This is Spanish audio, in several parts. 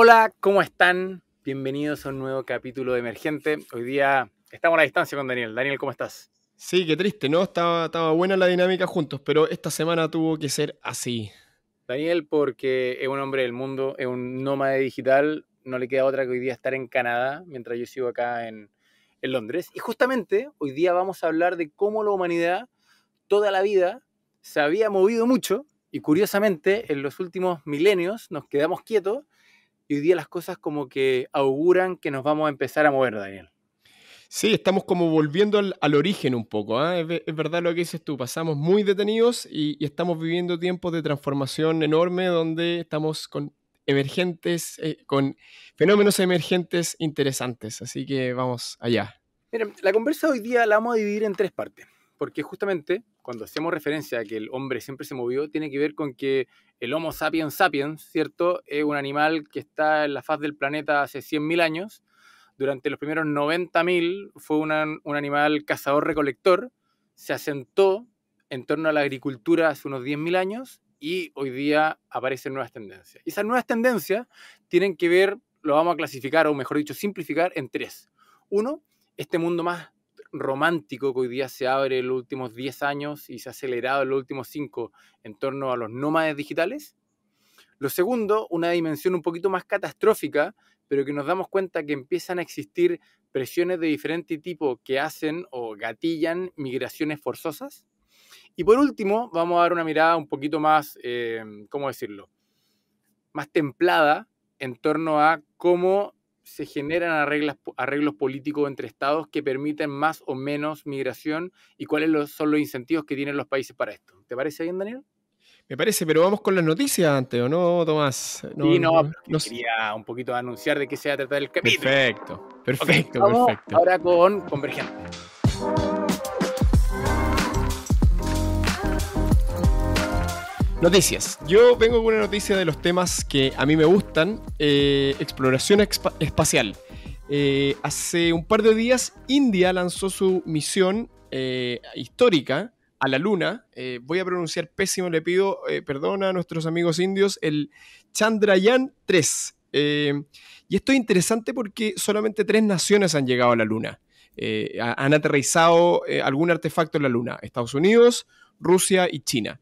Hola, ¿cómo están? Bienvenidos a un nuevo capítulo de Emergente. Hoy día estamos a la distancia con Daniel. Daniel, ¿cómo estás? Sí, qué triste, ¿no? Estaba buena la dinámica juntos, pero esta semana tuvo que ser así. Daniel, porque es un hombre del mundo, es un nómade digital, no le queda otra que hoy día estar en Canadá, mientras yo sigo acá en Londres. Y justamente hoy día vamos a hablar de cómo la humanidad toda la vida se había movido mucho y curiosamente en los últimos milenios nos quedamos quietos y hoy día las cosas como que auguran que nos vamos a empezar a mover, Daniel. Sí, estamos como volviendo al origen un poco, ¿ah? Es verdad lo que dices tú, pasamos muy detenidos y estamos viviendo tiempos de transformación enorme donde estamos con emergentes, con fenómenos emergentes interesantes, así que vamos allá. Miren, la conversa hoy día la vamos a dividir en tres partes, porque justamente cuando hacemos referencia a que el hombre siempre se movió, tiene que ver con que el Homo sapiens sapiens, ¿cierto? Es un animal que está en la faz del planeta hace 100.000 años. Durante los primeros 90.000 fue un animal cazador-recolector, se asentó en torno a la agricultura hace unos 10.000 años y hoy día aparecen nuevas tendencias. Y esas nuevas tendencias tienen que ver, lo vamos a clasificar, o mejor dicho, simplificar en tres. Uno, este mundo más romántico que hoy día se abre en los últimos 10 años y se ha acelerado en los últimos 5 en torno a los nómades digitales. Lo segundo, una dimensión un poquito más catastrófica, pero que nos damos cuenta que empiezan a existir presiones de diferente tipo que hacen o gatillan migraciones forzosas. Y por último, vamos a dar una mirada un poquito más, ¿cómo decirlo? Más templada en torno a cómo se generan arreglos políticos entre estados que permiten más o menos migración y cuáles son los incentivos que tienen los países para esto. ¿Te parece bien, Daniel? Me parece, pero vamos con las noticias antes, ¿o no, Tomás? Sí, no, pero que quería un poquito anunciar de qué se va a tratar el capítulo. Perfecto, Ok, perfecto, vamos perfecto. ahora con Convergente. Noticias. Yo vengo con una noticia de los temas que a mí me gustan. Exploración espacial. Hace un par de días India lanzó su misión histórica a la Luna. Voy a pronunciar pésimo, le pido perdón a nuestros amigos indios. El Chandrayaan-3. Y esto es interesante porque solamente 3 naciones han llegado a la Luna. Han aterrizado algún artefacto en la Luna. Estados Unidos, Rusia y China.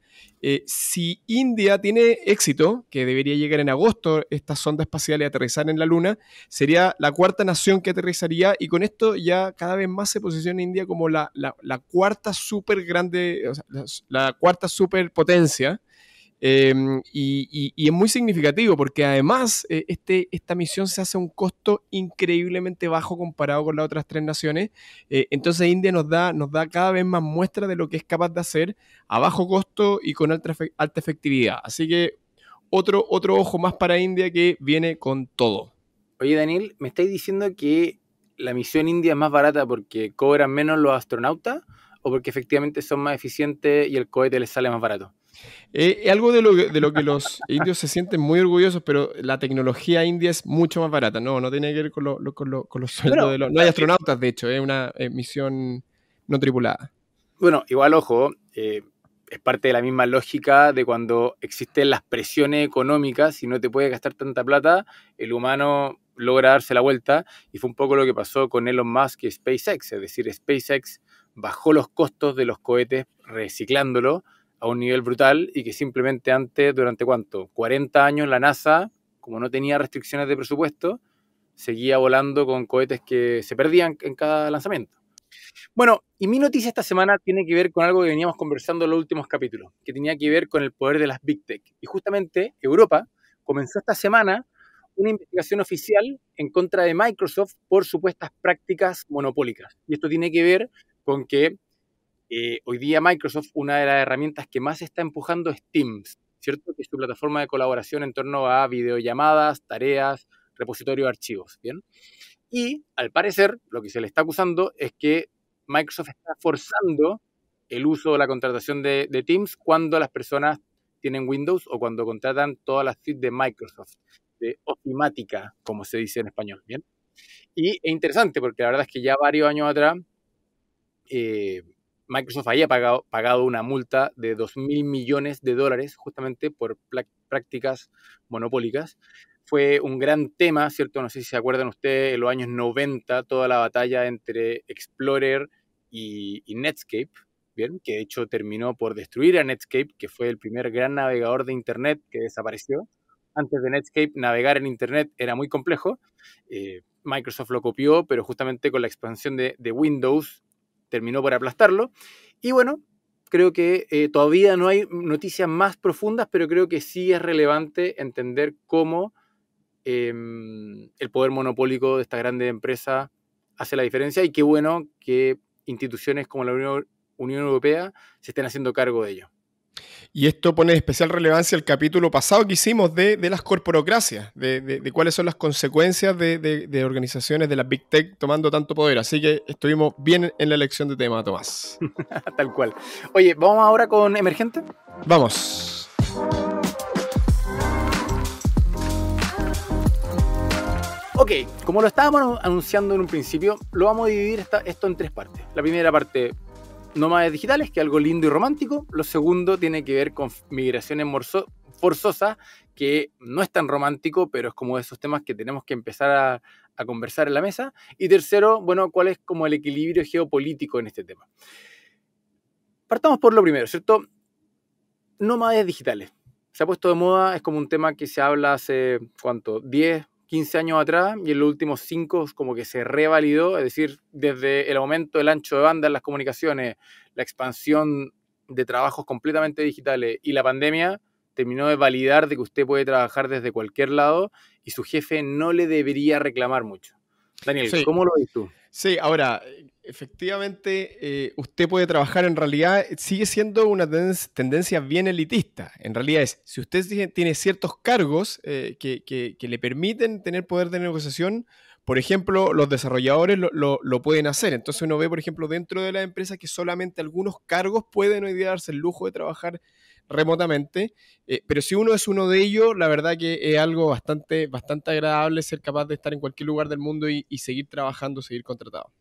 Si India tiene éxito, que debería llegar en agosto esta sonda espacial y aterrizar en la Luna, sería la cuarta nación que aterrizaría y con esto ya cada vez más se posiciona India como la cuarta super grande, o sea, la cuarta superpotencia. Y es muy significativo porque además esta misión se hace a un costo increíblemente bajo comparado con las otras 3 naciones. Entonces India nos da cada vez más muestra de lo que es capaz de hacer a bajo costo y con alta efectividad. Así que otro ojo más para India que viene con todo. Oye, Daniel, ¿me estáis diciendo que la misión india es más barata porque cobran menos los astronautas o porque efectivamente son más eficientes y el cohete les sale más barato? Algo de lo que los indios se sienten muy orgullosos, pero la tecnología india es mucho más barata. No tiene que ver con los sueldos Bueno, de los... No hay astronautas, de hecho, es una misión no tripulada. bueno, igual, ojo, es parte de la misma lógica de cuando existen las presiones económicas y no te puedes gastar tanta plata, el humano logra darse la vuelta y fue un poco lo que pasó con Elon Musk y SpaceX, es decir, SpaceX bajó los costos de los cohetes reciclándolo a un nivel brutal y que simplemente antes, durante ¿cuánto? 40 años la NASA, como no tenía restricciones de presupuesto, seguía volando con cohetes que se perdían en cada lanzamiento. Bueno, y mi noticia esta semana tiene que ver con algo que veníamos conversando en los últimos capítulos, que tenía que ver con el poder de las Big Tech. Y justamente Europa comenzó esta semana una investigación oficial en contra de Microsoft por supuestas prácticas monopólicas. Y esto tiene que ver con que hoy día Microsoft, una de las herramientas que más está empujando es Teams, ¿cierto? Que es su plataforma de colaboración en torno a videollamadas, tareas, repositorio de archivos, ¿bien? Y al parecer, lo que se le está acusando es que Microsoft está forzando el uso o la contratación de Teams cuando las personas tienen Windows o cuando contratan todas las suites de Microsoft, de ofimática, como se dice en español, ¿bien? Y es interesante porque la verdad es que ya varios años atrás Microsoft había pagado una multa de $2.000 millones justamente por prácticas monopólicas. Fue un gran tema, ¿cierto? No sé si se acuerdan ustedes, en los años 90, toda la batalla entre Explorer y Netscape, ¿bien? Que de hecho terminó por destruir a Netscape, que fue el primer gran navegador de Internet que desapareció. Antes de Netscape, navegar en Internet era muy complejo. Microsoft lo copió, pero justamente con la expansión de Windows terminó por aplastarlo. Y bueno, creo que todavía no hay noticias más profundas, pero creo que sí es relevante entender cómo el poder monopólico de esta grande empresa hace la diferencia, y qué bueno que instituciones como la Unión Europea se estén haciendo cargo de ello. Y esto pone especial relevancia al capítulo pasado que hicimos de las corporocracias, de cuáles son las consecuencias de organizaciones de las Big Tech tomando tanto poder. Así que estuvimos bien en la elección de tema, Tomás. Tal cual. Oye, ¿vamos ahora con Emergente? Vamos. Ok, como lo estábamos anunciando en un principio, lo vamos a dividir esto en tres partes. La primera parte, nómades digitales, que es algo lindo y romántico. Lo segundo tiene que ver con migraciones forzosas, que no es tan romántico, pero es como esos temas que tenemos que empezar a conversar en la mesa. Y tercero, bueno, cuál es como el equilibrio geopolítico en este tema. Partamos por lo primero, ¿cierto? Nómades digitales. Se ha puesto de moda, es como un tema que se habla hace, ¿cuánto? 10, 15 años atrás, y en los últimos 5 como que se revalidó, es decir, desde el aumento del ancho de banda en las comunicaciones, la expansión de trabajos completamente digitales y la pandemia terminó de validar de que usted puede trabajar desde cualquier lado y su jefe no le debería reclamar mucho. Daniel, Sí. ¿cómo lo ves tú? Sí, ahora, efectivamente, usted puede trabajar, en realidad sigue siendo una tendencia bien elitista. En realidad es, si usted tiene ciertos cargos que le permiten tener poder de negociación, por ejemplo, los desarrolladores lo pueden hacer. Entonces uno ve, por ejemplo, dentro de la empresa que solamente algunos cargos pueden hoy día darse el lujo de trabajar remotamente, pero si uno es uno de ellos, la verdad que es algo bastante agradable ser capaz de estar en cualquier lugar del mundo y seguir trabajando, seguir contratado.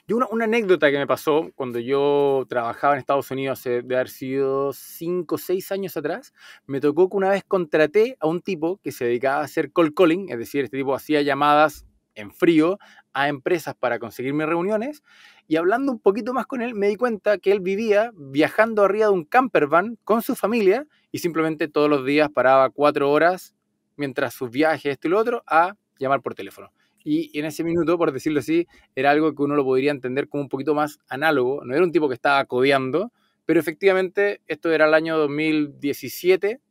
Yo una anécdota que me pasó cuando yo trabajaba en Estados Unidos de haber sido 5 o 6 años atrás, me tocó que una vez contraté a un tipo que se dedicaba a hacer cold calling, es decir, este tipo hacía llamadas en frío a empresas para conseguirme reuniones, y hablando un poquito más con él me di cuenta que él vivía viajando arriba de un camper van con su familia y simplemente todos los días paraba 4 horas mientras sus viajes, esto y lo otro, a llamar por teléfono. Y en ese minuto, por decirlo así, era algo que uno lo podría entender como un poquito más análogo. No era un tipo que estaba codeando, pero efectivamente esto era el año 2017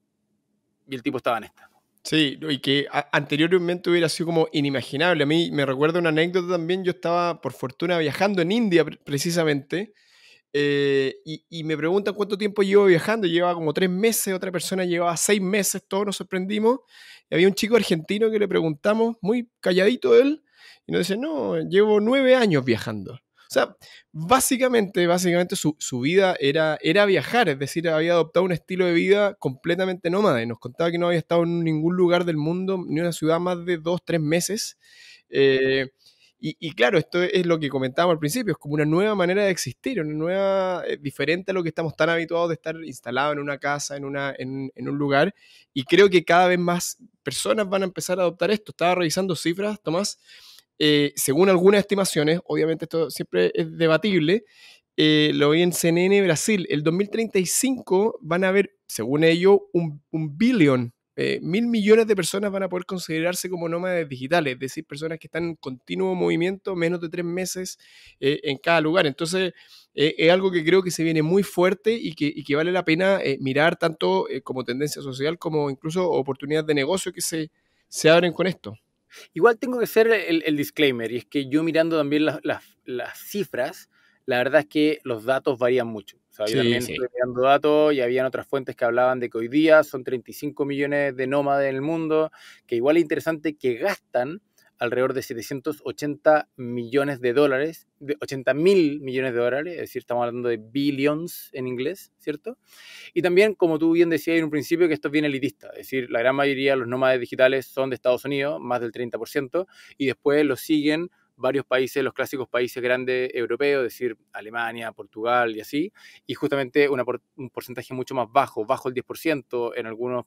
y el tipo estaba en esta. Sí, y que anteriormente hubiera sido como inimaginable. A mí me recuerda una anécdota también. Yo estaba, por fortuna, viajando en India precisamente, y me preguntan cuánto tiempo llevo viajando. Llevaba como 3 meses, otra persona llevaba 6 meses, todos nos sorprendimos. Y había un chico argentino que le preguntamos, muy calladito él, y nos dice, no, llevo 9 años viajando. O sea, básicamente su vida era viajar, es decir, había adoptado un estilo de vida completamente nómada. Nos contaba que no había estado en ningún lugar del mundo, ni una ciudad, más de 2, 3 meses. Y claro, esto es lo que comentábamos al principio, es como una nueva manera de existir, una nueva, diferente a lo que estamos tan habituados de estar instalados en una casa, en un lugar, y creo que cada vez más personas van a empezar a adoptar esto. Estaba revisando cifras, Tomás, según algunas estimaciones, obviamente esto siempre es debatible, lo vi en CNN Brasil, el 2035 van a haber, según ellos, un billón. 1.000 millones de personas van a poder considerarse como nómades digitales, es decir, personas que están en continuo movimiento menos de 3 meses en cada lugar. Entonces, es algo que creo que se viene muy fuerte y que vale la pena mirar tanto como tendencia social como incluso oportunidades de negocio que se abren con esto. Igual tengo que hacer el disclaimer, y es que yo mirando también las cifras, la verdad es que los datos varían mucho. O sea, yo Sí, también sí. estuve mirando datos y habían otras fuentes que hablaban de que hoy día son 35 millones de nómades en el mundo, que igual es interesante que gastan alrededor de 780 millones de dólares, de 80.000 millones de dólares, es decir, estamos hablando de billions en inglés, ¿cierto? Y también, como tú bien decías en un principio, que esto es bien elitista, es decir, la gran mayoría de los nómades digitales son de Estados Unidos, más del 30%, y después los siguen varios países, los clásicos países grandes europeos, es decir, Alemania, Portugal y así, y justamente un porcentaje mucho más bajo, bajo el 10%, en algunos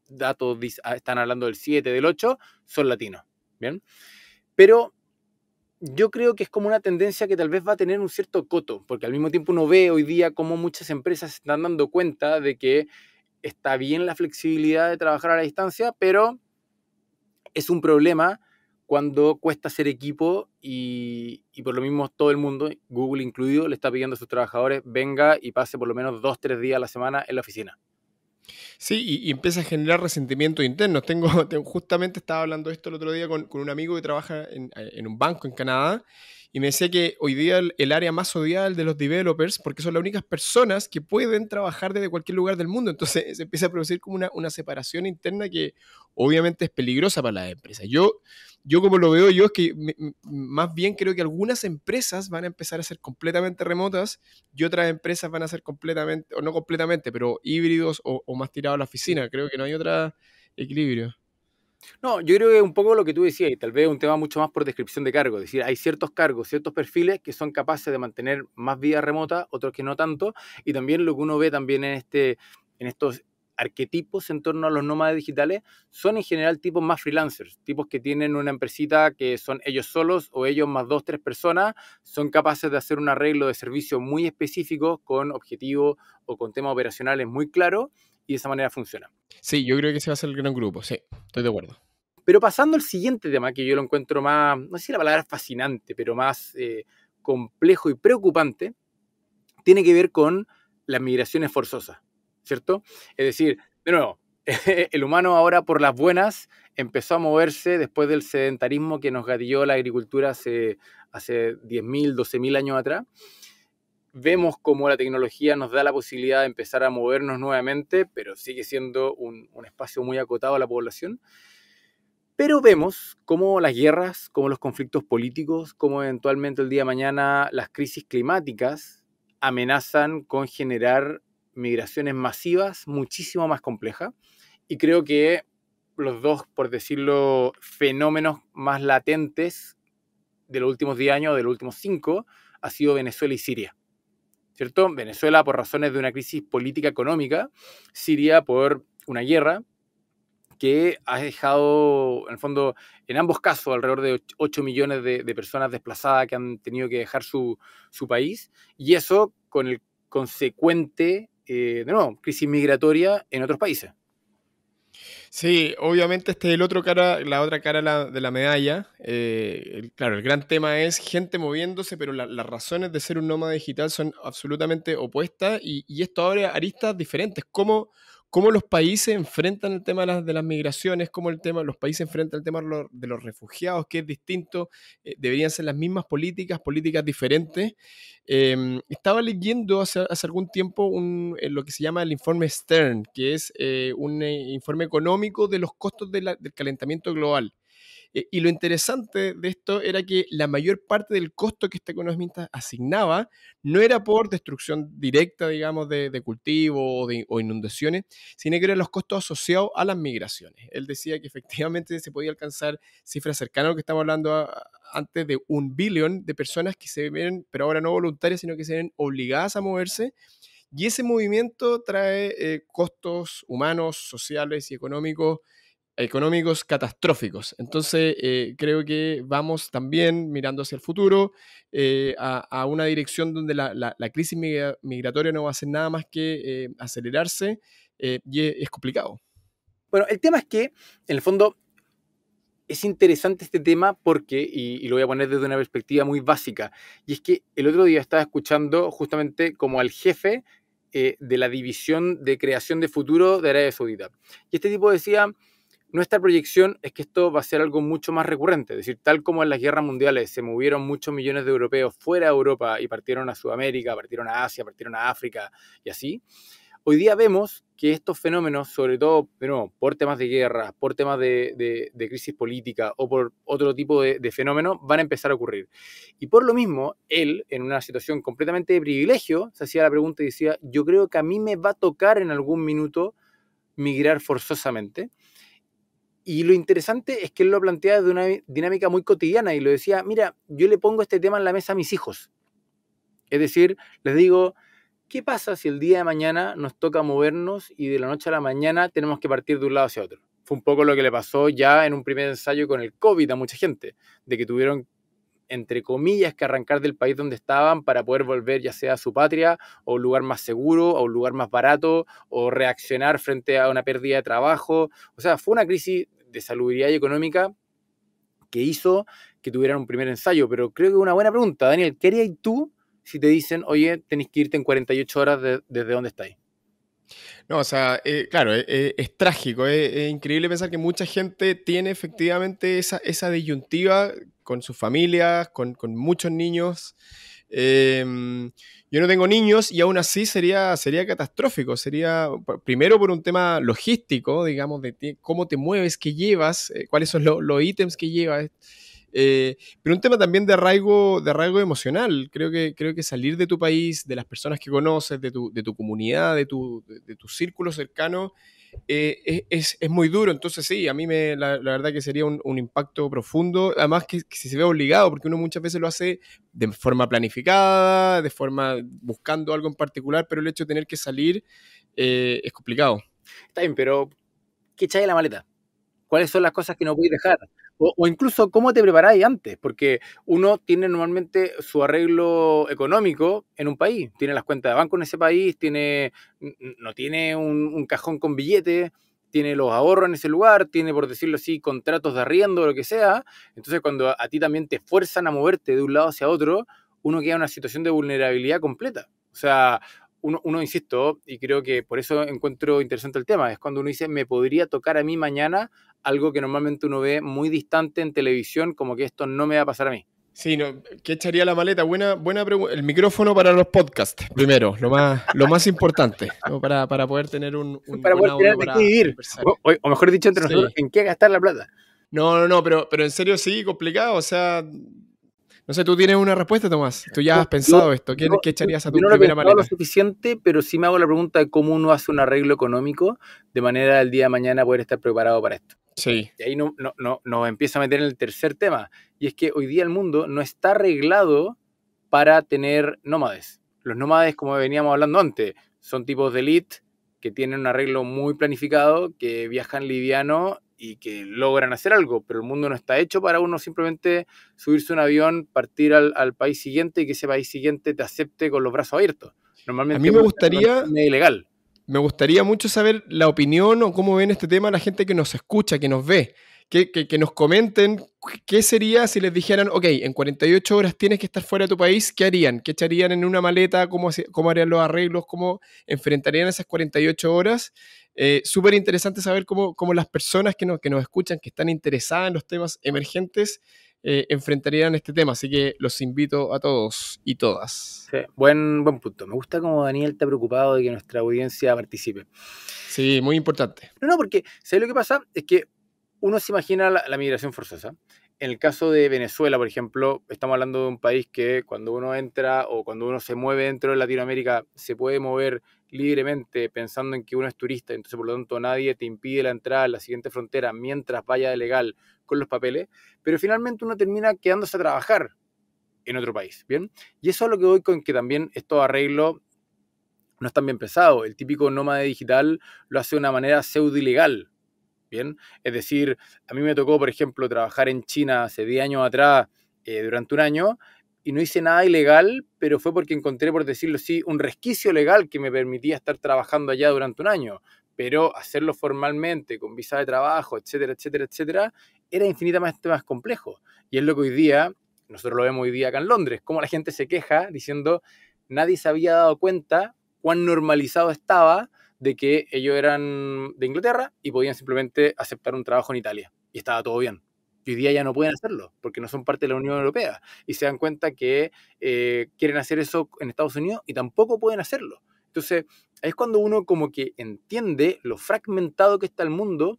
datos están hablando del 7, del 8, son latinos, ¿bien? Pero yo creo que es como una tendencia que tal vez va a tener un cierto coto, porque al mismo tiempo uno ve hoy día cómo muchas empresas se están dando cuenta de que está bien la flexibilidad de trabajar a la distancia, pero es un problema cuando cuesta hacer equipo y por lo mismo todo el mundo, Google incluido, le está pidiendo a sus trabajadores venga y pase por lo menos 2-3 días a la semana en la oficina. Sí, y empieza a generar resentimientos internos. Justamente estaba hablando de esto el otro día con un amigo que trabaja en un banco en Canadá y me decía que hoy día el área más odiada es el de los developers porque son las únicas personas que pueden trabajar desde cualquier lugar del mundo. Entonces se empieza a producir como una separación interna que obviamente es peligrosa para las empresas. Yo como lo veo yo es que más bien creo que algunas empresas van a empezar a ser completamente remotas y otras empresas van a ser completamente, o no completamente, pero híbridos o más tirados a la oficina. Creo que no hay otro equilibrio. No, yo creo que un poco lo que tú decías, y tal vez un tema mucho más por descripción de cargo, es decir, hay ciertos cargos, ciertos perfiles que son capaces de mantener más vida remota, otros que no tanto, y también lo que uno ve también en estos arquetipos en torno a los nómadas digitales son en general tipos más freelancers, tipos que tienen una empresita que son ellos solos o ellos más 2-3 personas, son capaces de hacer un arreglo de servicio muy específico con objetivos o con temas operacionales muy claros y de esa manera funciona. Sí, yo creo que ese va a ser el gran grupo, sí, estoy de acuerdo. Pero pasando al siguiente tema, que yo lo encuentro más, no sé si la palabra es fascinante, pero más complejo y preocupante, tiene que ver con las migraciones forzosas, ¿cierto? Es decir, de nuevo, el humano ahora por las buenas empezó a moverse después del sedentarismo que nos gatilló la agricultura hace 10.000, 12.000 años atrás. Vemos cómo la tecnología nos da la posibilidad de empezar a movernos nuevamente, pero sigue siendo un espacio muy acotado a la población. Pero vemos cómo las guerras, cómo los conflictos políticos, cómo eventualmente el día de mañana las crisis climáticas amenazan con generar migraciones masivas muchísimo más complejas. Y creo que los dos, por decirlo, fenómenos más latentes de los últimos 10 años, de los últimos 5, ha sido Venezuela y Siria. ¿Cierto? Venezuela por razones de una crisis política económica, Siria por una guerra que ha dejado, en el fondo, en ambos casos, alrededor de 8 millones de personas desplazadas que han tenido que dejar su país, y eso con el consecuente, de nuevo, crisis migratoria en otros países. Sí, obviamente este es la otra cara de la medalla. Claro, el gran tema es gente moviéndose, pero las razones de ser un nómada digital son absolutamente opuestas y esto abre aristas diferentes. ¿Cómo los países enfrentan el tema de las migraciones? ¿Cómo los países enfrentan el tema de los refugiados, que es distinto? ¿Deberían ser las mismas políticas diferentes? Estaba leyendo hace algún tiempo lo que se llama el informe Stern, que es un informe económico de los costos del calentamiento global. Y lo interesante de esto era que la mayor parte del costo que este economista asignaba no era por destrucción directa, digamos, de cultivo o inundaciones, sino que eran los costos asociados a las migraciones. Él decía que efectivamente se podía alcanzar cifras cercanas a lo que estamos hablando antes de 1 billón de personas que se ven, pero ahora no voluntarias, sino que se ven obligadas a moverse. Y ese movimiento trae costos humanos, sociales y económicos catastróficos. Entonces, creo que vamos también mirando hacia el futuro a una dirección donde la crisis migratoria no va a hacer nada más que acelerarse y es complicado. Bueno, el tema es que, en el fondo, es interesante este tema porque, y lo voy a poner desde una perspectiva muy básica, y es que el otro día estaba escuchando justamente como al jefe de la división de creación de futuro de Arabia Saudita. Y este tipo decía, nuestra proyección es que esto va a ser algo mucho más recurrente, es decir, tal como en las guerras mundiales se movieron muchos millones de europeos fuera de Europa y partieron a Sudamérica, partieron a Asia, partieron a África y así, hoy día vemos que estos fenómenos, sobre todo por temas de guerra, por temas de crisis política o por otro tipo de fenómenos, van a empezar a ocurrir. Y por lo mismo, él, en una situación completamente de privilegio, se hacía la pregunta y decía, yo creo que a mí me va a tocar en algún minuto migrar forzosamente. Y lo interesante es que él lo plantea de una dinámica muy cotidiana y lo decía, mira, yo le pongo este tema en la mesa a mis hijos. Es decir, les digo, ¿qué pasa si el día de mañana nos toca movernos y de la noche a la mañana tenemos que partir de un lado hacia otro? Fue un poco lo que le pasó ya en un primer ensayo con el COVID a mucha gente, de que tuvieron, entre comillas, que arrancar del país donde estaban para poder volver ya sea a su patria o un lugar más seguro o un lugar más barato o reaccionar frente a una pérdida de trabajo. O sea, fue una crisis de salubridad y económica que hizo que tuvieran un primer ensayo. Pero creo que es una buena pregunta, Daniel. ¿Qué harías tú si te dicen, oye, tenéis que irte en 48 horas desde donde estáis? No, o sea, claro, es trágico, es increíble pensar que mucha gente tiene efectivamente esa disyuntiva con sus familias, con muchos niños. Yo no tengo niños y aún así sería catastrófico. Sería, primero por un tema logístico, digamos, de cómo te mueves, qué llevas, cuáles son los ítems que llevas. Pero un tema también de arraigo emocional. Creo que salir de tu país, de las personas que conoces, de tu comunidad, de tu círculo cercano, es muy duro. Entonces sí, a mí la verdad que sería un impacto profundo. Además que si se ve obligado, porque uno muchas veces lo hace de forma planificada, de forma buscando algo en particular, pero el hecho de tener que salir es complicado. Está bien, pero ¿qué echáis en la maleta? ¿Cuáles son las cosas que no podéis dejar? O incluso cómo te preparáis antes, porque uno tiene normalmente su arreglo económico en un país, tiene las cuentas de banco en ese país, no tiene un cajón con billetes, tiene los ahorros en ese lugar, tiene, por decirlo así, contratos de arriendo o lo que sea. Entonces, cuando a ti también te fuerzan a moverte de un lado hacia otro, uno queda en una situación de vulnerabilidad completa. O sea, insisto, y creo que por eso encuentro interesante el tema, es cuando uno dice, me podría tocar a mí mañana algo que normalmente uno ve muy distante en televisión, como que esto no me va a pasar a mí. Sí, no, ¿qué echaría la maleta? Buena pregunta. El micrófono para los podcasts, primero, lo más importante, ¿no? Para poder tener un Para buen poder tener audio de qué para vivir, conversar. o mejor dicho, entre nosotros, Sí. en qué gastar la plata. No, pero en serio sí, complicado. O sea, no sé, tú tienes una respuesta, Tomás. Tú ya has pensado esto. ¿Qué echarías a Yo tu no lo he primera pensado lo maleta? suficiente, pero sí me hago la pregunta de cómo uno hace un arreglo económico de manera el día de mañana poder estar preparado para esto. Sí. Y ahí nos empieza a meter en el tercer tema, y es que hoy día el mundo no está arreglado para tener nómades. Los nómades, como veníamos hablando antes, son tipos de elite que tienen un arreglo muy planificado, que viajan liviano y que logran hacer algo, pero el mundo no está hecho para uno simplemente subirse a un avión, partir al país siguiente y que ese país siguiente te acepte con los brazos abiertos. A Normalmente mí uno está en una situación medio ilegal. me gustaría mucho saber la opinión o cómo ven este tema la gente que nos escucha, que nos ve. Que nos comenten qué sería si les dijeran, ok, en 48 horas tienes que estar fuera de tu país, ¿qué harían? ¿Qué echarían en una maleta? ¿Cómo harían los arreglos? ¿Cómo enfrentarían esas 48 horas? Súper interesante saber cómo las personas que nos escuchan, que están interesadas en los temas emergentes, enfrentarían este tema. Así que los invito a todos y todas. Sí, buen punto. Me gusta como Daniel está preocupado de que nuestra audiencia participe. Sí, muy importante. No, porque ¿sabes lo que pasa? Es que uno se imagina la migración forzosa. En el caso de Venezuela, por ejemplo, estamos hablando de un país que cuando uno entra o cuando uno se mueve dentro de Latinoamérica se puede mover libremente pensando en que uno es turista, entonces por lo tanto nadie te impide la entrada a la siguiente frontera mientras vaya de legal con los papeles, pero finalmente uno termina quedándose a trabajar en otro país, ¿bien? Y eso es lo que voy con que también estos arreglos no están bien pensados. El típico nómada digital lo hace de una manera pseudo ilegal. Bien, es decir, a mí me tocó, por ejemplo, trabajar en China hace 10 años atrás durante un año y no hice nada ilegal, pero fue porque encontré, por decirlo así, un resquicio legal que me permitía estar trabajando allá durante un año. Pero hacerlo formalmente, con visa de trabajo, etcétera, etcétera, etcétera, era infinitamente más complejo. Y es lo que hoy día, nosotros lo vemos hoy día acá en Londres, cómo la gente se queja diciendo nadie se había dado cuenta cuán normalizado estaba de que ellos eran de Inglaterra y podían simplemente aceptar un trabajo en Italia. Y estaba todo bien. Y hoy día ya no pueden hacerlo porque no son parte de la Unión Europea. Y se dan cuenta que quieren hacer eso en Estados Unidos y tampoco pueden hacerlo. Entonces, ahí es cuando uno como que entiende lo fragmentado que está el mundo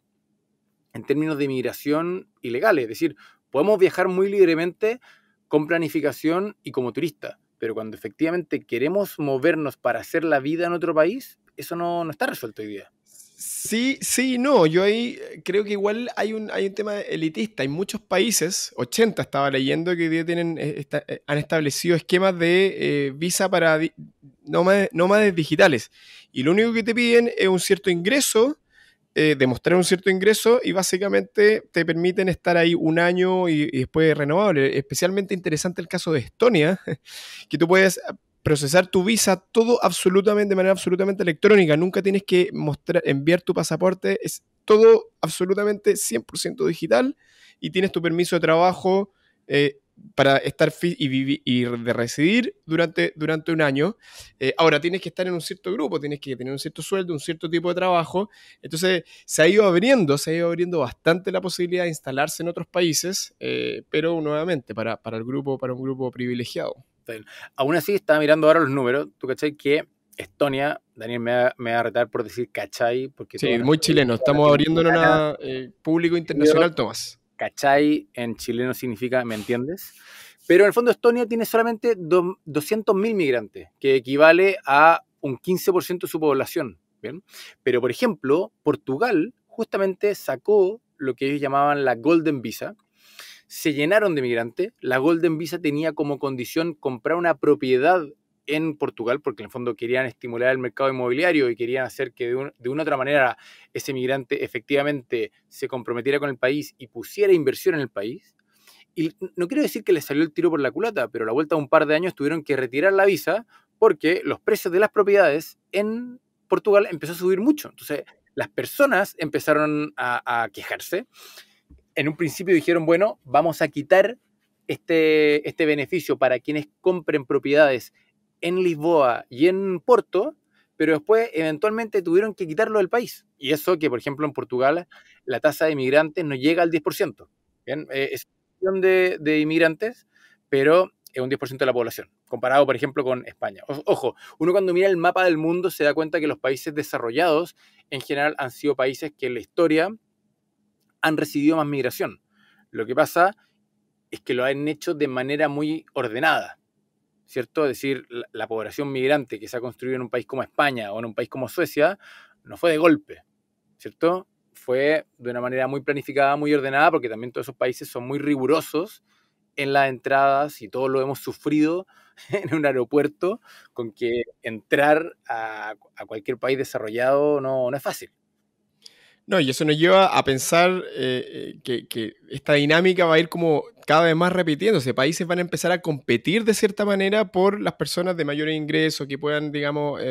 en términos de migración ilegal. Es decir, podemos viajar muy libremente con planificación y como turista, pero cuando efectivamente queremos movernos para hacer la vida en otro país, eso no está resuelto hoy día. Sí, sí, no. Yo ahí creo que igual hay un tema elitista. Hay muchos países, 80 estaba leyendo, que hoy día tienen, han establecido esquemas de visa para nómades digitales. Y lo único que te piden es un cierto ingreso, demostrar un cierto ingreso y básicamente te permiten estar ahí un año y después renovable. Especialmente interesante el caso de Estonia, que tú puedes procesar tu visa todo absolutamente de manera absolutamente electrónica. Nunca tienes que enviar tu pasaporte. Es todo absolutamente 100% digital y tienes tu permiso de trabajo para estar y de residir durante un año. Ahora tienes que estar en un cierto grupo, tienes que tener un cierto sueldo, un cierto tipo de trabajo. Entonces se ha ido abriendo bastante la posibilidad de instalarse en otros países, pero nuevamente para un grupo privilegiado. Aún así, estaba mirando ahora los números. ¿Tú cachai que Estonia, Daniel me va a retar por decir cachai, porque Sí, toda muy nuestra chileno. audiencia Estamos abriéndonos latinoamericana, a público internacional, Tomás. cachai en chileno significa ¿me entiendes? Pero en el fondo Estonia tiene solamente 200.000 migrantes, que equivale a un 15% de su población. ¿Bien? Pero, por ejemplo, Portugal justamente sacó lo que ellos llamaban la Golden Visa. Se llenaron de migrantes. La Golden Visa tenía como condición comprar una propiedad en Portugal, porque en el fondo querían estimular el mercado inmobiliario y querían hacer que de una u otra manera ese migrante efectivamente se comprometiera con el país y pusiera inversión en el país. Y no quiero decir que les salió el tiro por la culata, pero a la vuelta de un par de años tuvieron que retirar la visa porque los precios de las propiedades en Portugal empezó a subir mucho. Entonces, las personas empezaron a quejarse. En un principio dijeron, bueno, vamos a quitar este beneficio para quienes compren propiedades en Lisboa y en Porto, pero después eventualmente tuvieron que quitarlo del país. Y eso que, por ejemplo, en Portugal la tasa de inmigrantes no llega al 10%. ¿Bien? Es un millón de inmigrantes, pero es un 10% de la población, comparado, por ejemplo, con España. Ojo, uno cuando mira el mapa del mundo se da cuenta que los países desarrollados en general han sido países que en la historia han recibido más migración. Lo que pasa es que lo han hecho de manera muy ordenada, ¿cierto? Es decir, la población migrante que se ha construido en un país como España o en un país como Suecia no fue de golpe, ¿cierto? Fue de una manera muy planificada, muy ordenada, porque también todos esos países son muy rigurosos en las entradas y todos lo hemos sufrido en un aeropuerto, con que entrar a cualquier país desarrollado no es fácil. No, y eso nos lleva a pensar que esta dinámica va a ir como cada vez más repitiéndose. Países van a empezar a competir de cierta manera por las personas de mayor ingreso, que puedan, digamos,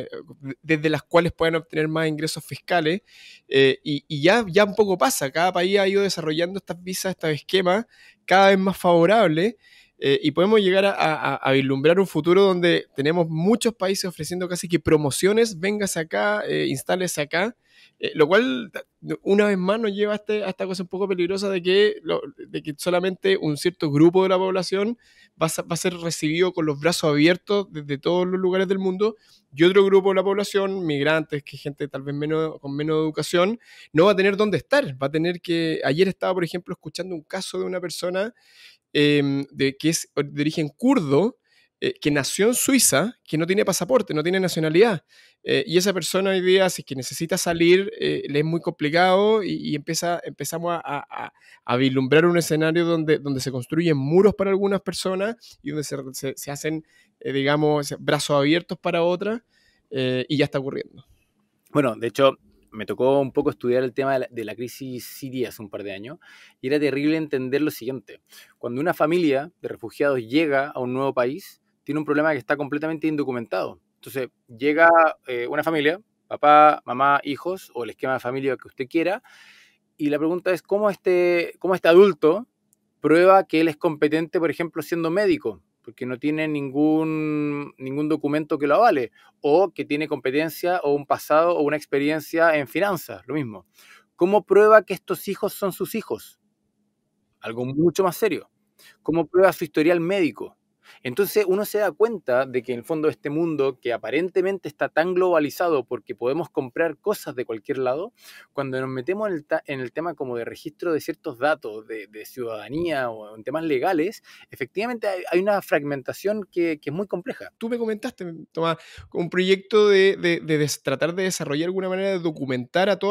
desde las cuales puedan obtener más ingresos fiscales. Y ya un poco pasa. Cada país ha ido desarrollando estas visas, estos esquemas cada vez más favorables. Y podemos llegar a vislumbrar un futuro donde tenemos muchos países ofreciendo casi que promociones, véngase acá, instálese acá, lo cual una vez más nos lleva a esta cosa un poco peligrosa de que solamente un cierto grupo de la población va a ser recibido con los brazos abiertos desde todos los lugares del mundo y otro grupo de la población, migrantes, que gente tal vez con menos educación, no va a tener dónde estar, va a tener que... Ayer estaba, por ejemplo, escuchando un caso de una persona que es de origen kurdo, que nació en Suiza, que no tiene pasaporte, no tiene nacionalidad. Y esa persona hoy día, si es que necesita salir, le es muy complicado y empezamos a vislumbrar un escenario donde se construyen muros para algunas personas y donde se hacen, digamos, brazos abiertos para otras, y ya está ocurriendo. Bueno, de hecho, me tocó un poco estudiar el tema de la crisis siria hace un par de años y era terrible entender lo siguiente. Cuando una familia de refugiados llega a un nuevo país, tiene un problema que está completamente indocumentado. Entonces, llega una familia, papá, mamá, hijos, o el esquema de familia que usted quiera, y la pregunta es cómo este adulto prueba que él es competente, por ejemplo, siendo médico, porque no tiene ningún documento que lo avale, o que tiene competencia o un pasado o una experiencia en finanzas, lo mismo. ¿Cómo prueba que estos hijos son sus hijos? Algo mucho más serio. ¿Cómo prueba su historial médico? Entonces uno se da cuenta de que en el fondo este mundo que aparentemente está tan globalizado porque podemos comprar cosas de cualquier lado, cuando nos metemos en el tema como de registro de ciertos datos, de ciudadanía o en temas legales, efectivamente hay una fragmentación que es muy compleja. Tú me comentaste, Tomás, un proyecto de tratar de desarrollar alguna manera de documentar a toda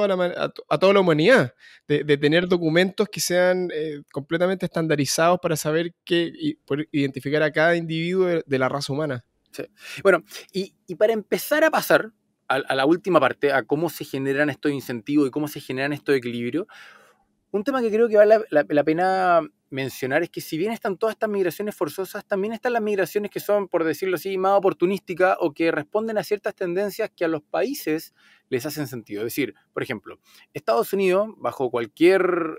a toda la humanidad, de tener documentos que sean completamente estandarizados para saber y poder identificar a cada individuo de la raza humana. Sí. Bueno, y para empezar a pasar a la última parte, a cómo se generan estos incentivos y cómo se generan estos equilibrios, un tema que creo que vale la pena mencionar es que si bien están todas estas migraciones forzosas, también están las migraciones que son, por decirlo así, más oportunísticas o que responden a ciertas tendencias que a los países les hacen sentido. Es decir, por ejemplo, Estados Unidos, bajo cualquier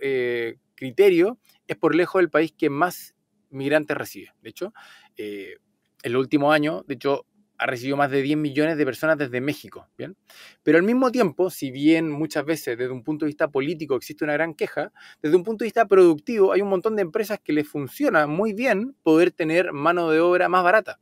criterio, es por lejos el país que más migrantes recibe. De hecho, en los últimos años, de hecho, ha recibido más de 10 millones de personas desde México, ¿bien? Pero al mismo tiempo, si bien muchas veces desde un punto de vista político existe una gran queja, desde un punto de vista productivo hay un montón de empresas que les funciona muy bien poder tener mano de obra más barata.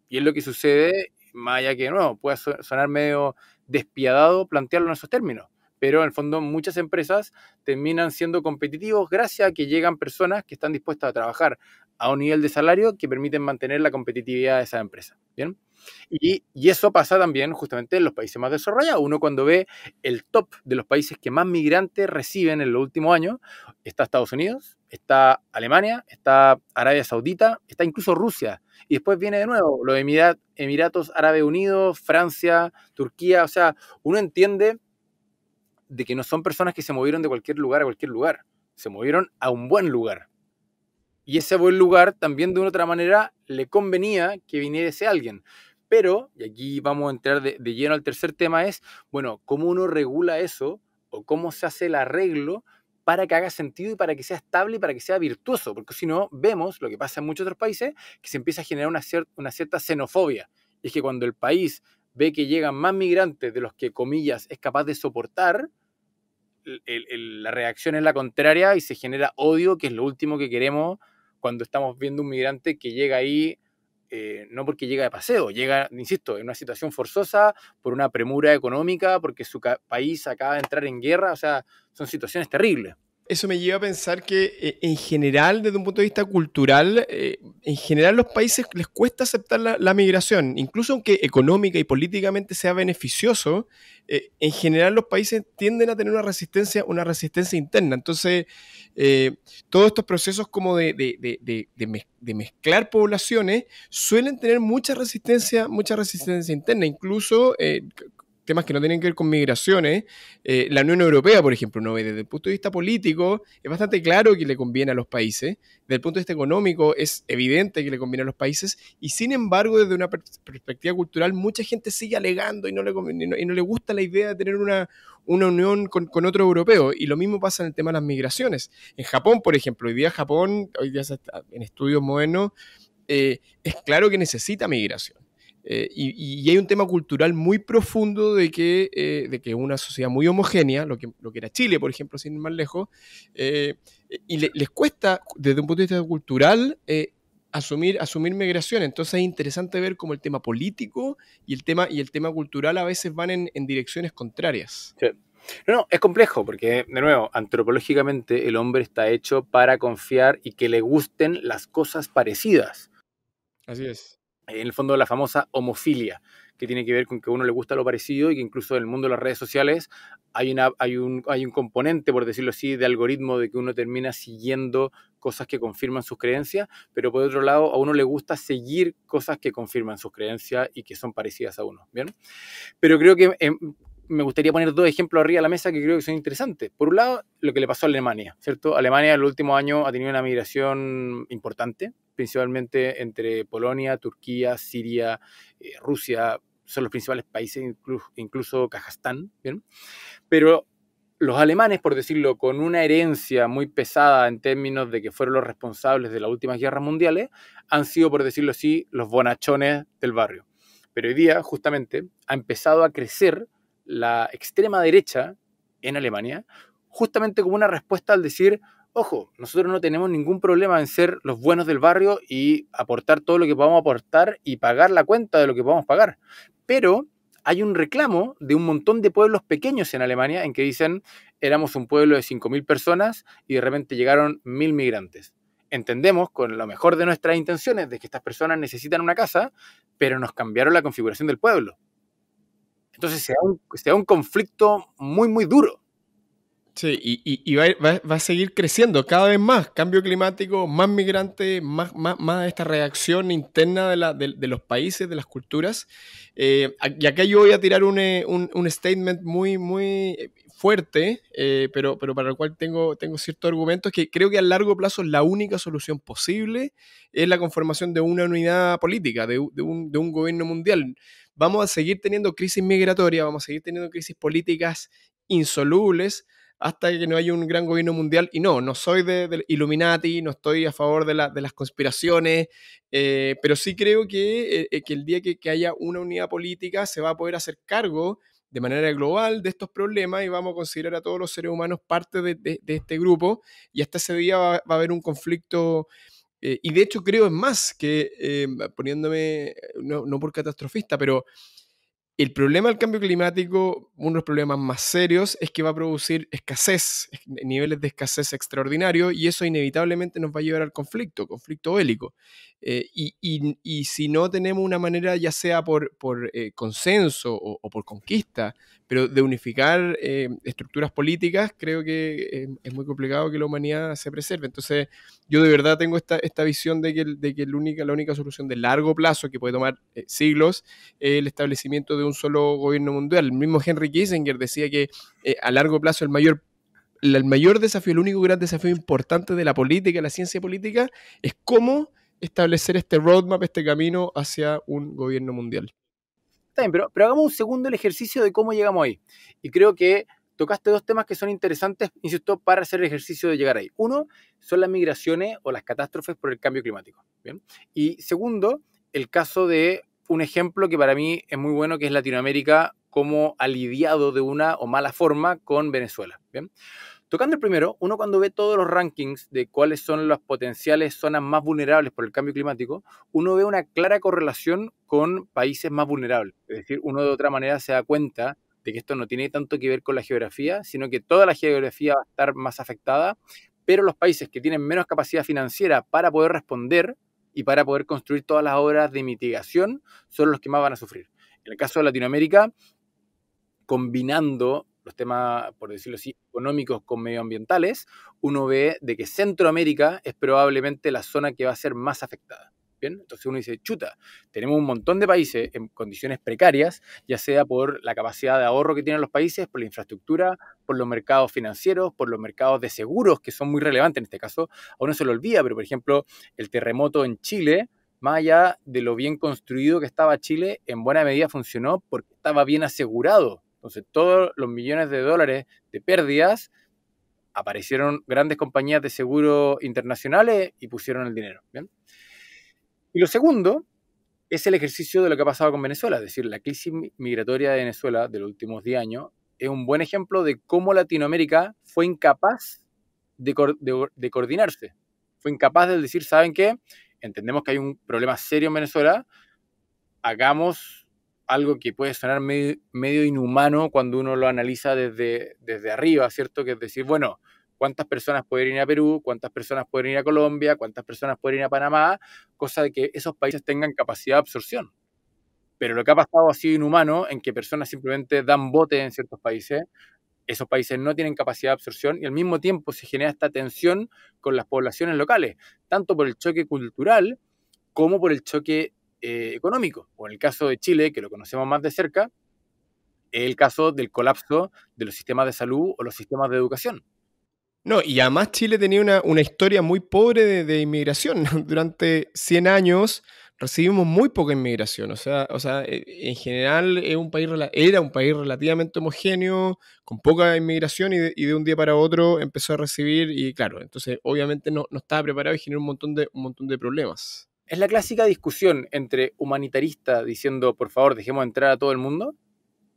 Y es lo que sucede, más allá que, no, pueda sonar medio despiadado plantearlo en esos términos. Pero en el fondo muchas empresas terminan siendo competitivos gracias a que llegan personas que están dispuestas a trabajar a un nivel de salario que permiten mantener la competitividad de esa empresa. ¿Bien? Y eso pasa también justamente en los países más desarrollados. Uno cuando ve el top de los países que más migrantes reciben en los últimos años, está Estados Unidos, está Alemania, está Arabia Saudita, está incluso Rusia. Y después viene de nuevo los Emiratos Árabes Unidos, Francia, Turquía. O sea, uno entiende de que no son personas que se movieron de cualquier lugar a cualquier lugar. Se movieron a un buen lugar. Y ese buen lugar también de una otra manera le convenía que viniera ese alguien. Pero, y aquí vamos a entrar de lleno al tercer tema, es, bueno, ¿cómo uno regula eso o cómo se hace el arreglo para que haga sentido y para que sea estable y para que sea virtuoso? Porque si no, vemos lo que pasa en muchos otros países, que se empieza a generar una cierta xenofobia. Y es que cuando el país ve que llegan más migrantes de los que, comillas, es capaz de soportar, la reacción es la contraria y se genera odio, que es lo último que queremos cuando estamos viendo un migrante que llega ahí, no porque llega de paseo, llega, insisto, en una situación forzosa, por una premura económica, porque su país acaba de entrar en guerra. O sea, son situaciones terribles. Eso me lleva a pensar que en general, desde un punto de vista cultural, en general los países les cuesta aceptar la migración, incluso aunque económica y políticamente sea beneficioso, en general los países tienden a tener una resistencia interna. Entonces, todos estos procesos como de mezclar poblaciones suelen tener mucha resistencia interna, incluso temas que no tienen que ver con migraciones, la Unión Europea, por ejemplo, no ve desde el punto de vista político, es bastante claro que le conviene a los países, desde el punto de vista económico es evidente que le conviene a los países, y sin embargo, desde una perspectiva cultural, mucha gente sigue alegando y no le gusta la idea de tener una unión con otro europeo, y lo mismo pasa en el tema de las migraciones. En Japón, por ejemplo, hoy día en estudios modernos, es claro que necesita migración. Y hay un tema cultural muy profundo de que una sociedad muy homogénea, lo que era Chile, por ejemplo, sin ir más lejos, y les cuesta, desde un punto de vista cultural, asumir migración. Entonces es interesante ver cómo el tema político y el tema cultural a veces van en direcciones contrarias. Sí. No, es complejo porque, de nuevo, antropológicamente el hombre está hecho para confiar y que le gusten las cosas parecidas. Así es. En el fondo, la famosa homofilia, que tiene que ver con que a uno le gusta lo parecido y que incluso en el mundo de las redes sociales hay un componente, por decirlo así, de algoritmo de que uno termina siguiendo cosas que confirman sus creencias, pero por otro lado a uno le gusta seguir cosas que confirman sus creencias y que son parecidas a uno, ¿bien? Pero creo que me gustaría poner dos ejemplos arriba de la mesa que creo que son interesantes. Por un lado, lo que le pasó a Alemania, ¿cierto? Alemania en los últimos años ha tenido una migración importante, principalmente entre Polonia, Turquía, Siria, Rusia, son los principales países, incluso Kazajstán, ¿bien? Pero los alemanes, por decirlo, con una herencia muy pesada en términos de que fueron los responsables de las últimas guerras mundiales, han sido, por decirlo así, los bonachones del barrio. Pero hoy día, justamente, ha empezado a crecer la extrema derecha en Alemania, justamente como una respuesta al decir, Ojo, nosotros no tenemos ningún problema en ser los buenos del barrio y aportar todo lo que podamos aportar y pagar la cuenta de lo que podamos pagar. Pero hay un reclamo de un montón de pueblos pequeños en Alemania en que dicen, éramos un pueblo de 5.000 personas y de repente llegaron 1.000 migrantes. Entendemos con lo mejor de nuestras intenciones de que estas personas necesitan una casa, pero nos cambiaron la configuración del pueblo. Entonces se da un conflicto muy, muy duro. Sí, y va a seguir creciendo cada vez más. Cambio climático, más migrantes, más esta reacción interna de los países, de las culturas. Y acá yo voy a tirar un statement muy fuerte, pero para el cual tengo ciertos argumentos que creo que a largo plazo la única solución posible es la conformación de una unidad política, de un gobierno mundial. Vamos a seguir teniendo crisis migratorias, vamos a seguir teniendo crisis políticas insolubles hasta que no haya un gran gobierno mundial. Y no soy del Illuminati, no estoy a favor de las conspiraciones, pero sí creo que el día que haya una unidad política se va a poder hacer cargo de manera global de estos problemas y vamos a considerar a todos los seres humanos parte de este grupo y hasta ese día va a haber un conflicto. Y de hecho creo es más que poniéndome, no por catastrofista, pero el problema del cambio climático, uno de los problemas más serios, es que va a producir escasez, niveles de escasez extraordinarios, y eso inevitablemente nos va a llevar al conflicto bélico. Y si no tenemos una manera, ya sea por consenso o por conquista, pero de unificar estructuras políticas, creo que es muy complicado que la humanidad se preserve. Entonces, yo de verdad tengo esta visión de que la única solución de largo plazo, que puede tomar siglos, el establecimiento de un solo gobierno mundial. El mismo Henry Kissinger decía que a largo plazo el mayor desafío, el único gran desafío importante de la política, la ciencia política, es cómo establecer este roadmap, este camino hacia un gobierno mundial. Está bien, pero hagamos un segundo el ejercicio de cómo llegamos ahí. Y creo que tocaste dos temas que son interesantes, insisto, para hacer el ejercicio de llegar ahí. Uno, son las migraciones o las catástrofes por el cambio climático. ¿Bien? Y segundo, el caso de un ejemplo que para mí es muy bueno, que es Latinoamérica como aliviado de una o mala forma con Venezuela. ¿Bien? Tocando el primero, uno cuando ve todos los rankings de cuáles son las potenciales zonas más vulnerables por el cambio climático, uno ve una clara correlación con países más vulnerables. Es decir, uno de otra manera se da cuenta de que esto no tiene tanto que ver con la geografía, sino que toda la geografía va a estar más afectada, pero los países que tienen menos capacidad financiera para poder responder y para poder construir todas las obras de mitigación son los que más van a sufrir. En el caso de Latinoamérica, combinando los temas, por decirlo así, económicos con medioambientales, uno ve de que Centroamérica es probablemente la zona que va a ser más afectada. ¿Bien? Entonces uno dice, chuta, tenemos un montón de países en condiciones precarias, ya sea por la capacidad de ahorro que tienen los países, por la infraestructura, por los mercados financieros, por los mercados de seguros, que son muy relevantes en este caso. A uno se lo olvida, pero por ejemplo, el terremoto en Chile, más allá de lo bien construido que estaba Chile, en buena medida funcionó porque estaba bien asegurado. Entonces, todos los millones de dólares de pérdidas, aparecieron grandes compañías de seguro internacionales y pusieron el dinero. ¿Bien? Y lo segundo es el ejercicio de lo que ha pasado con Venezuela. Es decir, la crisis migratoria de Venezuela de los últimos 10 años es un buen ejemplo de cómo Latinoamérica fue incapaz de coordinarse. Fue incapaz de decir, ¿saben qué? Entendemos que hay un problema serio en Venezuela, hagamos algo que puede sonar medio inhumano cuando uno lo analiza desde arriba, ¿cierto? Que es decir, bueno, ¿cuántas personas pueden ir a Perú? ¿Cuántas personas pueden ir a Colombia? ¿Cuántas personas pueden ir a Panamá? Cosa de que esos países tengan capacidad de absorción. Pero lo que ha pasado ha sido inhumano en que personas simplemente dan bote en ciertos países, esos países no tienen capacidad de absorción y al mismo tiempo se genera esta tensión con las poblaciones locales, tanto por el choque cultural como por el choque económico. O en el caso de Chile, que lo conocemos más de cerca, es el caso del colapso de los sistemas de salud o los sistemas de educación. No, y además Chile tenía una historia muy pobre de inmigración. Durante 100 años recibimos muy poca inmigración. En general era un país relativamente homogéneo, con poca inmigración y de un día para otro empezó a recibir y claro, entonces obviamente no estaba preparado y generó un montón de problemas. Es la clásica discusión entre humanitarista diciendo, por favor, dejemos entrar a todo el mundo,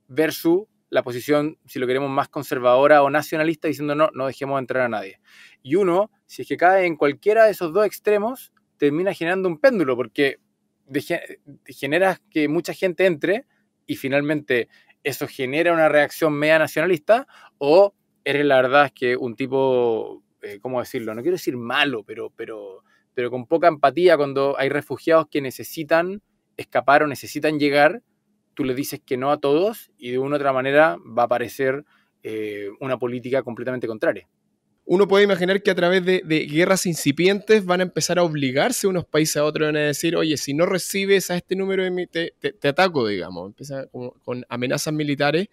versus la posición, si lo queremos, más conservadora o nacionalista, diciendo no dejemos entrar a nadie. Y uno, si es que cae en cualquiera de esos dos extremos, termina generando un péndulo, porque generas que mucha gente entre y finalmente eso genera una reacción media nacionalista, o eres la verdad es que un tipo, ¿cómo decirlo? No quiero decir malo, pero con poca empatía cuando hay refugiados que necesitan escapar o necesitan llegar, tú le dices que no a todos y de una u otra manera va a aparecer una política completamente contraria. Uno puede imaginar que a través de guerras incipientes van a empezar a obligarse unos países a otros, van a decir, oye, si no recibes a este número, te ataco, digamos. Empieza con amenazas militares,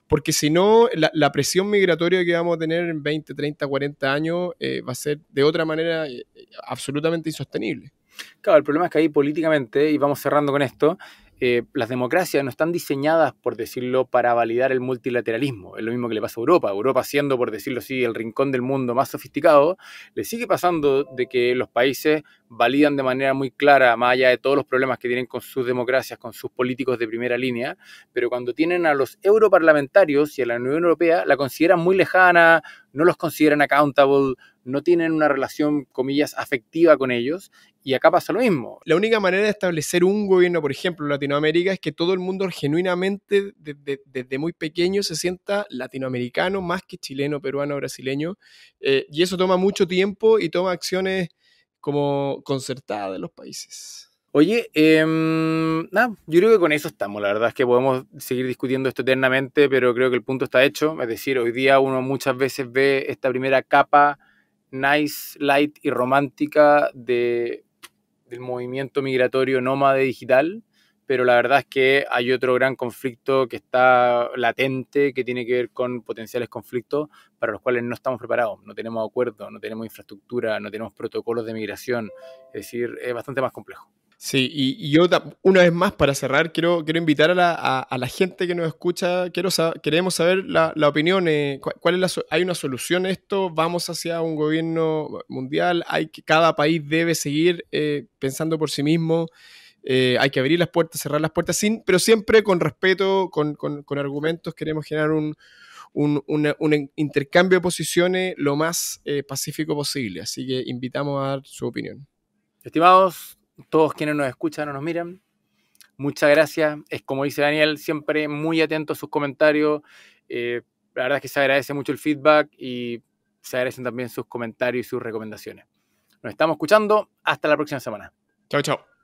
porque si no, la presión migratoria que vamos a tener en 20, 30, 40 años va a ser de otra manera absolutamente insostenible. Claro, el problema es que ahí políticamente, y vamos cerrando con esto, las democracias no están diseñadas, por decirlo, para validar el multilateralismo. Es lo mismo que le pasa a Europa. Europa, siendo, por decirlo así, el rincón del mundo más sofisticado, le sigue pasando de que los países validan de manera muy clara, más allá de todos los problemas que tienen con sus democracias, con sus políticos de primera línea, pero cuando tienen a los europarlamentarios y a la Unión Europea, la consideran muy lejana, no los consideran accountable, no tienen una relación, comillas, afectiva con ellos, y acá pasa lo mismo. La única manera de establecer un gobierno, por ejemplo, en Latinoamérica, es que todo el mundo genuinamente, desde muy pequeño, se sienta latinoamericano más que chileno, peruano, brasileño, y eso toma mucho tiempo y toma acciones como concertadas de los países. Oye, yo creo que con eso estamos. La verdad es que podemos seguir discutiendo esto eternamente, pero creo que el punto está hecho. Es decir, hoy día uno muchas veces ve esta primera capa nice, light y romántica del movimiento migratorio nómade digital, pero la verdad es que hay otro gran conflicto que está latente, que tiene que ver con potenciales conflictos para los cuales no estamos preparados. No tenemos acuerdos, no tenemos infraestructura, no tenemos protocolos de migración. Es decir, es bastante más complejo. Sí, y yo una vez más para cerrar quiero invitar a la gente que nos escucha, queremos saber la opinión, ¿cuál es ¿hay una solución a esto? ¿Vamos hacia un gobierno mundial? ¿Cada país debe seguir pensando por sí mismo? Hay que abrir las puertas, cerrar las puertas, pero siempre con respeto, con argumentos. Queremos generar un intercambio de posiciones lo más pacífico posible, así que invitamos a dar su opinión. Estimados, todos quienes nos escuchan o nos miran, muchas gracias. Es como dice Daniel, siempre muy atento a sus comentarios. La verdad es que se agradece mucho el feedback y se agradecen también sus comentarios y sus recomendaciones. Nos estamos escuchando. Hasta la próxima semana. Chao, chao.